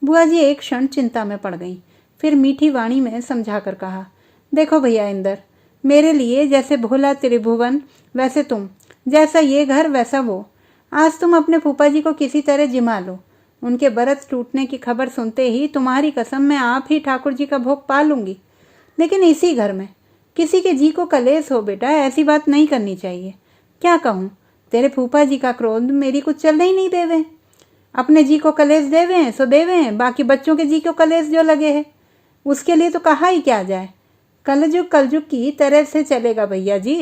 बुआ जी एक क्षण चिंता में पड़ गईं, फिर मीठी वाणी में समझा कर कहा, देखो भैया इंदर, मेरे लिए जैसे भोला त्रिभुवन वैसे तुम, जैसा ये घर वैसा वो। आज तुम अपने फूफा जी को किसी तरह जिमा लो। उनके व्रत टूटने की खबर सुनते ही तुम्हारी कसम मैं आप ही ठाकुर जी का भोग पा लूंगी। लेकिन इसी घर में किसी के जी को कलेश हो बेटा, ऐसी बात नहीं करनी चाहिए। क्या कहूँ, तेरे फूफा जी का क्रोध मेरी कुछ चलने ही नहीं देवे। अपने जी को कलेश देवे हैं सो देवे हैं, बाकी बच्चों के जी को कलेश जो लगे है। उसके लिए तो कहा ही क्या जाए। कलजुग कलजुग की तरह से चलेगा भैया जी।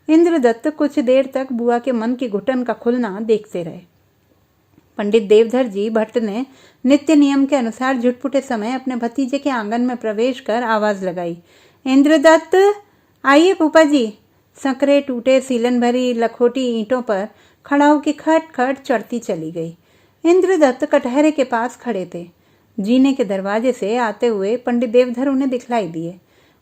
इंद्रदत्त कुछ देर तक बुआ के मन की घुटन का खुलना देखते रहे। पंडित देवधर जी भट्ट ने नित्य नियम के अनुसार झुटपुटे समय अपने भतीजे के आंगन में प्रवेश कर आवाज लगाई, इंद्रदत्त आइए फूफा जी। संकरे टूटे सीलन भरी लखोटी ईंटों पर खड़ाऊ की खट खट चढ़ती चली गई। इंद्रदत्त कटहरे के पास खड़े थे। जीने के दरवाजे से आते हुए पंडित देवधर उन्हें दिखलाई दिए।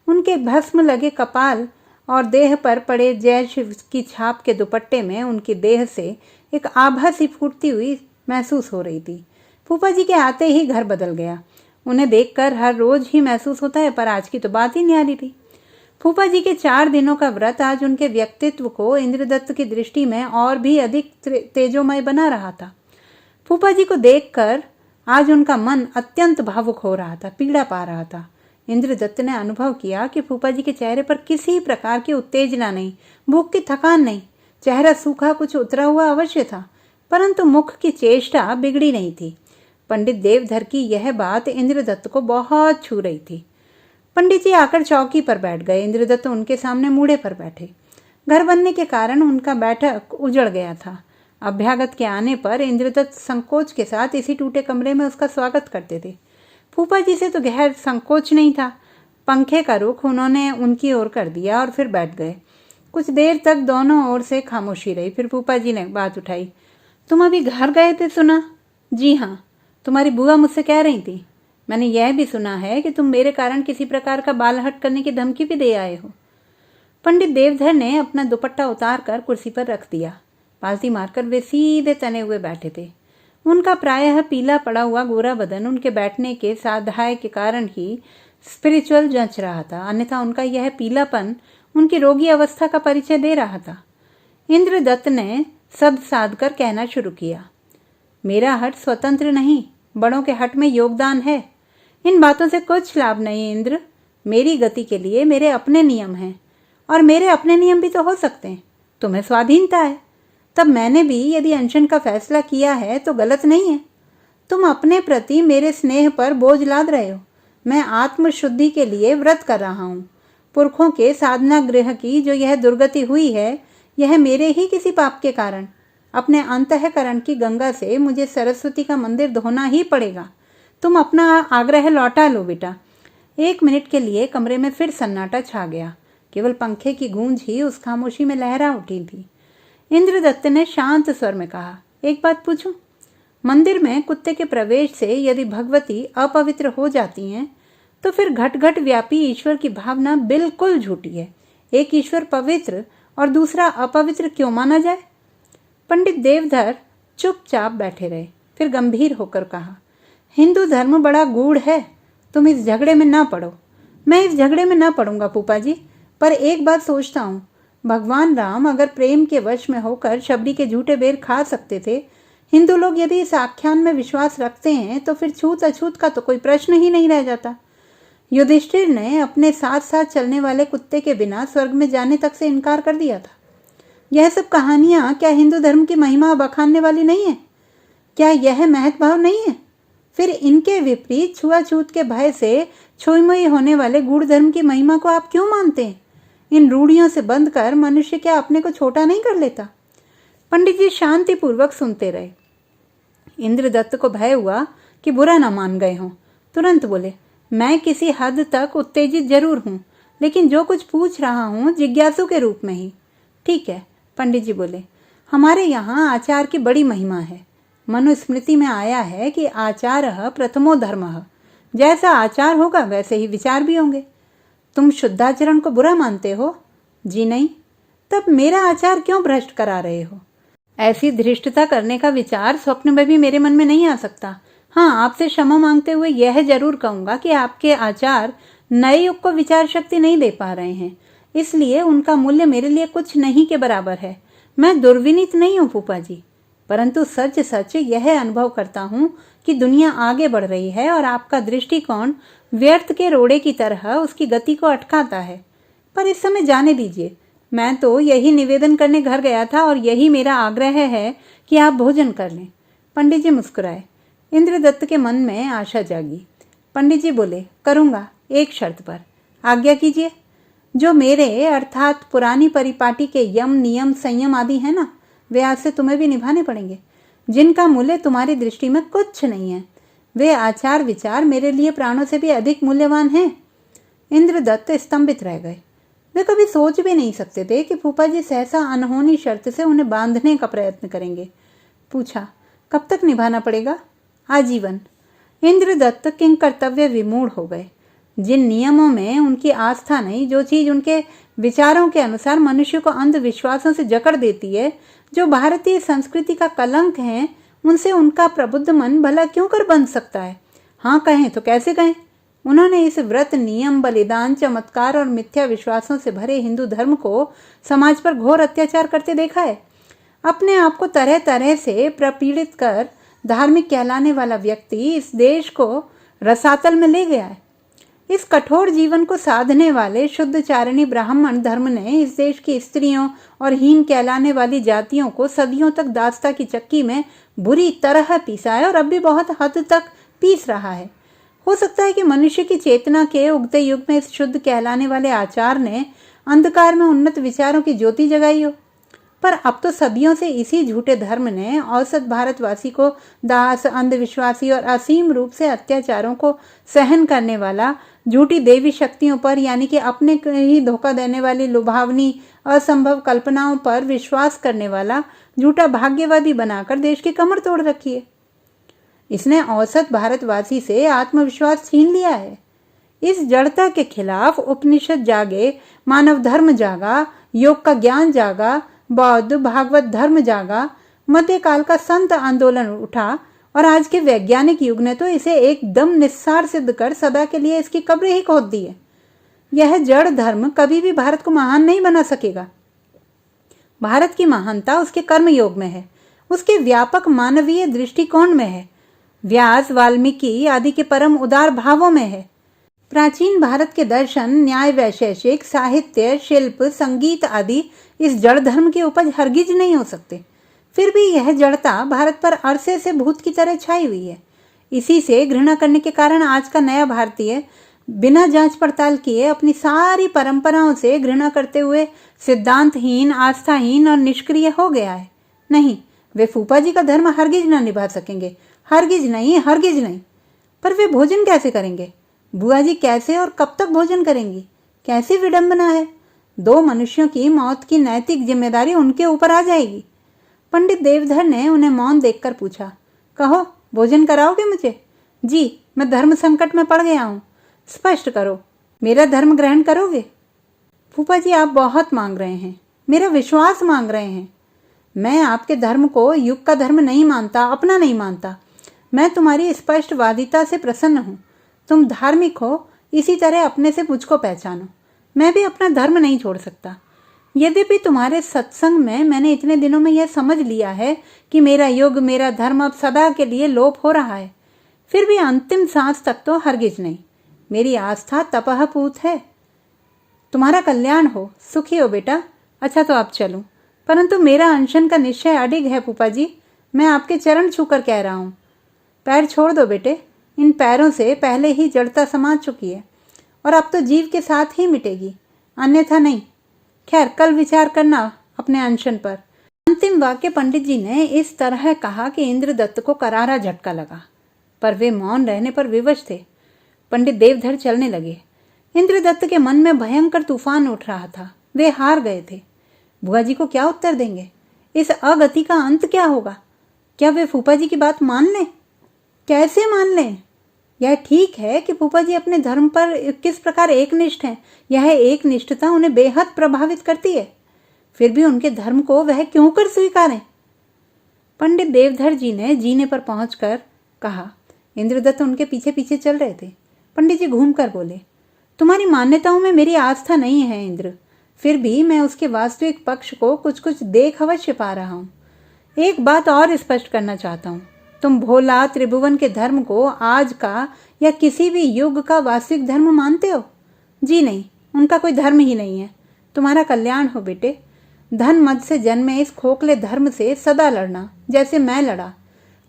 उनके भस्म लगे कपाल और देह पर पड़े जय शिव की छाप के दुपट्टे में उनकी देह से एक आभा सी फूटती हुई महसूस हो रही थी। फूफा जी के आते ही घर बदल गया। उन्हें देखकर हर रोज ही महसूस होता है, पर आज की तो बात ही न्यारी थी। फूफा जी के 4 दिनों का व्रत आज उनके व्यक्तित्व को इंद्रदत्त की दृष्टि में और भी अधिक तेजोमय बना रहा था। फूफा जी को देखकर आज उनका मन अत्यंत भावुक हो रहा था, पीड़ा पा रहा था। इंद्रदत्त ने अनुभव किया कि फूफा जी के चेहरे पर किसी प्रकार की उत्तेजना नहीं, भूख की थकान नहीं। चेहरा सूखा कुछ उतरा हुआ अवश्य था, परंतु मुख की चेष्टा बिगड़ी नहीं थी। पंडित देवधर की यह बात इंद्रदत्त को बहुत छू रही थी। पंडित जी आकर चौकी पर बैठ गए। इंद्रदत्त उनके सामने मूढ़े पर बैठे। घर बनने के कारण उनका बैठक उजड़ गया था। अभ्यागत के आने पर इंद्रदत्त संकोच के साथ इसी टूटे कमरे में उसका स्वागत करते थे। फूफा जी से तो गैर संकोच नहीं था। पंखे का रुख उन्होंने उनकी ओर कर दिया और फिर बैठ गए। कुछ देर तक दोनों ओर से खामोशी रही। फिर फूफा जी ने बात उठाई, तुम अभी घर गए थे सुना? जी हाँ, तुम्हारी बुआ मुझसे कह रही थी। मैंने यह भी सुना है कि तुम मेरे कारण किसी प्रकार का बाल हट करने की धमकी भी दे आए हो। पंडित देवधर ने अपना दुपट्टा उतार कर कुर्सी पर रख दिया। पालती मारकर वे सीधे तने हुए बैठे थे। उनका प्रायः पीला पड़ा हुआ गोरा बदन उनके बैठने के साधाय के कारण ही स्पिरिचुअल जंच रहा था, अन्यथा उनका यह पीलापन उनकी रोगी अवस्था का परिचय दे रहा था। इंद्रदत्त ने सद साध कर कहना शुरू किया, मेरा हट स्वतंत्र नहीं, बड़ों के हट में योगदान है। इन बातों से कुछ लाभ नहीं इंद्र। मेरी गति के लिए मेरे अपने नियम हैं, और मेरे अपने नियम भी तो हो सकते हैं। तुम्हें स्वाधीनता है, तब मैंने भी यदि अनशन का फैसला किया है तो गलत नहीं है। तुम अपने प्रति मेरे स्नेह पर बोझ लाद रहे हो। मैं आत्मशुद्धि के लिए व्रत कर रहा हूँ। पुरखों के साधना गृह की जो यह दुर्गति हुई है, यह मेरे ही किसी पाप के कारण। अपने अंतःकरण की गंगा से मुझे सरस्वती का मंदिर धोना ही पड़ेगा। तुम अपना आग्रह लौटा लो बेटा। 1 मिनट के लिए कमरे में फिर सन्नाटा छा गया। केवल पंखे की गूंज ही उस खामोशी में लहरा उठी थी। इंद्रदत्त ने शांत स्वर में कहा, एक बात पूछूं? मंदिर में कुत्ते के प्रवेश से यदि भगवती अपवित्र हो जाती हैं, तो फिर घट घट व्यापी ईश्वर की भावना बिल्कुल झूठी है। एक ईश्वर पवित्र और दूसरा अपवित्र क्यों माना जाए? पंडित देवधर चुपचाप बैठे रहे। फिर गंभीर होकर कहा, हिंदू धर्म बड़ा गूढ़ है, तुम इस झगड़े में ना पड़ो। मैं इस झगड़े में ना पड़ूंगा फूफा जी, पर एक बात सोचता हूँ, भगवान राम अगर प्रेम के वश में होकर शबरी के झूठे बेर खा सकते थे, हिंदू लोग यदि इस आख्यान में विश्वास रखते हैं तो फिर छूत अछूत का तो कोई प्रश्न ही नहीं रह जाता। युधिष्ठिर ने अपने साथ साथ चलने वाले कुत्ते के बिना स्वर्ग में जाने तक से इनकार कर दिया था। यह सब कहानियां क्या हिंदू धर्म की महिमा बखानने वाली नहीं है? क्या यह महत्भाव नहीं है? फिर इनके विपरीत छुआछूत के भय से छोईमोई होने वाले गूढ़ धर्म की महिमा को आप क्यों मानते हैं? इन रूढ़ियों से बंध कर मनुष्य क्या अपने को छोटा नहीं कर लेता? पंडित जी शांतिपूर्वक सुनते रहे। इंद्रदत्त को भय हुआ कि बुरा न मान गए हों। तुरंत बोले, मैं किसी हद तक उत्तेजित जरूर हूं, लेकिन जो कुछ पूछ रहा हूं जिज्ञासु के रूप में ही। ठीक है, पंडित जी बोले, हमारे यहाँ आचार की बड़ी महिमा है। मनुस्मृति में आया है कि आचारः प्रथमो धर्मः। जैसा आचार होगा वैसे ही विचार भी होंगे। तुम शुद्धाचरण को बुरा मानते हो? जी नहीं। तब मेरा आचार क्यों भ्रष्ट करा रहे हो? ऐसी धृष्टता करने का विचार स्वप्न में भी मेरे मन में नहीं आ सकता। हाँ, आपसे क्षमा मांगते हुए यह जरूर कहूंगा कि आपके आचार नए युग को विचार शक्ति नहीं दे पा रहे हैं, इसलिए उनका मूल्य मेरे लिए कुछ नहीं के बराबर है। मैं दुर्विनीत नहीं हूँ फूफा जी, परंतु सच सच यह अनुभव करता हूँ कि दुनिया आगे बढ़ रही है और आपका दृष्टिकोण व्यर्थ के रोड़े की तरह उसकी गति को अटकाता है। पर इस समय जाने दीजिए, मैं तो यही निवेदन करने घर गया था और यही मेरा आग्रह है कि आप भोजन कर लें। पंडित जी मुस्कुराए। इंद्रदत्त के मन में आशा जागी। पंडित जी बोले, करूँगा, एक शर्त पर। आज्ञा कीजिए। जो मेरे अर्थात पुरानी परिपाटी के यम नियम संयम आदि है ना, वे आज से तुम्हें भी निभाने पड़ेंगे, जिनका मूल्य तुम्हारी दृष्टि में कुछ नहीं है। वे आचार विचार मेरे लिए प्राणों से भी अधिक मूल्यवान हैं। इंद्रदत्त स्तंभित रह गए। वे कभी सोच भी नहीं सकते थे कि फूफा जी सहसा अनहोनी शर्त से उन्हें बांधने का प्रयत्न करेंगे। पूछा, कब तक निभाना पड़ेगा? आजीवन। इंद्रदत्त किंग कर्तव्य विमूढ़ हो गए। जिन नियमों में उनकी आस्था नहीं, जो चीज उनके विचारों के अनुसार मनुष्य को अंधविश्वासों से जकड़ देती है, जो भारतीय संस्कृति का कलंक है, उनसे उनका प्रबुद्ध मन भला क्यों कर बंध सकता है? हाँ कहें तो कैसे कहें? उन्होंने इस व्रत नियम बलिदान चमत्कार और मिथ्या विश्वासों से भरे हिंदू धर्म को समाज पर घोर अत्याचार करते देखा है। अपने आप को तरह तरह से प्रपीड़ित कर धार्मिक कहलाने वाला व्यक्ति इस देश को रसातल में ले गया है। इस कठोर जीवन को साधने वाले शुद्धचारिणी ब्राह्मण धर्म ने इस देश की स्त्रियों और हीन कहलाने वाली जातियों को सदियों तक दास्ता की चक्की में बुरी तरह पीसा है और अब भी बहुत हद तक पीस रहा है। हो सकता है कि मनुष्य की चेतना के उगते युग में इस शुद्ध कहलाने वाले आचार ने अंधकार में उन्नत विचारों की ज्योति जगाई हो, पर अब तो सदियों से इसी झूठे धर्म ने औसत भारतवासी को दास, अंधविश्वासी और असीम रूप से अत्याचारों को सहन करने वाला, झूठी देवी शक्तियों पर यानी कि अपने ही धोखा देने वाली लुभावनी असंभव कल्पनाओं पर विश्वास करने वाला झूठा भाग्यवादी बनाकर देश की कमर तोड़ रखी है। इसने औसत भारतवासी से आत्मविश्वास छीन लिया है। इस जड़ता के खिलाफ उपनिषद जागे, मानव धर्म जागा, योग का ज्ञान जागा, बौद्ध भागवत धर्म जागा, मध्यकाल का संत आंदोलन उठा और आज के वैज्ञानिक युग ने तो इसे एकदम निस्सार सिद्ध कर सदा के लिए इसकी कब्र ही खोद दी है। यह जड़ धर्म कभी भी भारत को महान नहीं बना सकेगा। भारत की महानता उसके कर्म योग में है, उसके व्यापक मानवीय दृष्टिकोण में है, व्यास, वाल्मीकि आदि के परम उदार भावों में है। प्राचीन भारत के दर्शन, न्याय, वैशेषिक, साहित्य, शिल्प, संगीत आदि इस जड़ धर्म की उपज हरगिज नहीं हो सकते। फिर भी यह जड़ता भारत पर अरसे से भूत की तरह छाई हुई है। इसी से घृणा करने के कारण आज का नया भारतीय बिना जांच पड़ताल किए अपनी सारी परंपराओं से घृणा करते हुए सिद्धांतहीन, आस्थाहीन और निष्क्रिय हो गया है। नहीं, वे फूफा जी का धर्म हरगिज न निभा सकेंगे, हरगिज नहीं, हरगिज नहीं। पर वे भोजन कैसे करेंगे? बुआ जी कैसे और कब तक भोजन करेंगी? कैसी विडंबना है। दो मनुष्यों की मौत की नैतिक जिम्मेदारी उनके ऊपर आ जाएगी। पंडित देवधर ने उन्हें मौन देखकर पूछा, कहो, भोजन कराओगे मुझे? जी, मैं धर्म संकट में पड़ गया हूँ। स्पष्ट करो, मेरा धर्म ग्रहण करोगे? फूफा जी, आप बहुत मांग रहे हैं, मेरा विश्वास मांग रहे हैं। मैं आपके धर्म को युग का धर्म नहीं मानता, अपना नहीं मानता। मैं तुम्हारी स्पष्टवादिता से प्रसन्न हूँ। तुम धार्मिक हो, इसी तरह अपने से मुझको पहचानो। मैं भी अपना धर्म नहीं छोड़ सकता। यद्यपि तुम्हारे सत्संग में मैंने इतने दिनों में यह समझ लिया है कि मेरा युग, मेरा धर्म अब सदा के लिए लोप हो रहा है, फिर भी अंतिम सांस तक तो हरगिज नहीं। मेरी आस्था तपहपूत है। तुम्हारा कल्याण हो, सुखी हो बेटा। अच्छा तो अब चलूं, परंतु मेरा अनशन का निश्चय अडिग है फूफा जी। मैं आपके चरण छूकर कह रहा हूँ। पैर छोड़ दो बेटे। इन पैरों से पहले ही जड़ता समाज चुकी है और अब तो जीव के साथ ही मिटेगी, अन्यथा नहीं। खैर, कल विचार करना अपने अनशन पर। अंतिम वाक्य पंडित जी ने इस तरह कहा कि इंद्रदत्त को करारा झटका लगा, पर वे मौन रहने पर विवश थे। पंडित देवधर चलने लगे। इंद्रदत्त के मन में भयंकर तूफान उठ रहा था। वे हार गए थे। बुआ जी को क्या उत्तर देंगे? इस अगति का अंत क्या होगा? क्या वे फूफा जी की बात मान लें? कैसे मान लें? यह ठीक है कि फूफा जी अपने धर्म पर किस प्रकार एकनिष्ठ हैं। यह एकनिष्ठता उन्हें बेहद प्रभावित करती है। फिर भी उनके धर्म को वह क्यों कर स्वीकारें? पंडित देवधर जी ने जीने पर पहुंचकर कहा। इंद्रदत्त उनके पीछे पीछे चल रहे थे। पंडित जी घूमकर बोले, तुम्हारी मान्यताओं में मेरी आस्था नहीं है इंद्र, फिर भी मैं उसके वास्तविक पक्ष को कुछ कुछ देख अवश्य पा रहा हूँ। एक बात और स्पष्ट करना चाहता हूँ। तुम भोला त्रिभुवन के धर्म को आज का या किसी भी युग का वास्तविक धर्म मानते हो? जी नहीं, उनका कोई धर्म ही नहीं है। तुम्हारा कल्याण हो बेटे। धन मत से जन्मे इस खोखले धर्म से सदा लड़ना, जैसे मैं लड़ा।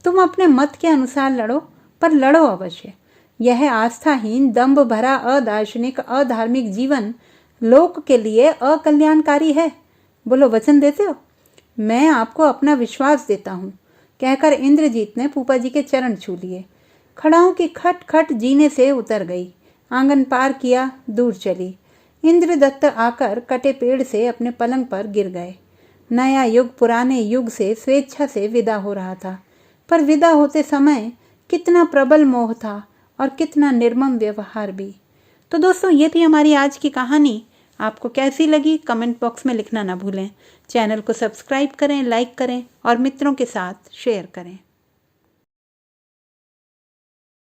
तुम अपने मत के अनुसार लड़ो, पर लड़ो अवश्य। यह आस्थाहीन, दंभ भरा, अदार्शनिक, अधार्मिक जीवन लोक के लिए अकल्याणकारी है। बोलो, वचन देते हो? मैं आपको अपना विश्वास देता हूँ, कहकर इंद्रजीत ने फूफा जी के चरण छू लिए। खड़ाओं की खट खट जीने से उतर गई, आंगन पार किया, दूर चली। इंद्रदत्त आकर कटे पेड़ से अपने पलंग पर गिर गए। नया युग पुराने युग से स्वेच्छा से विदा हो रहा था, पर विदा होते समय कितना प्रबल मोह था और कितना निर्मम व्यवहार भी। तो दोस्तों, ये थी हमारी आज की कहानी। आपको कैसी लगी कमेंट बॉक्स में लिखना ना भूलें। चैनल को सब्सक्राइब करें, लाइक करें और मित्रों के साथ शेयर करें।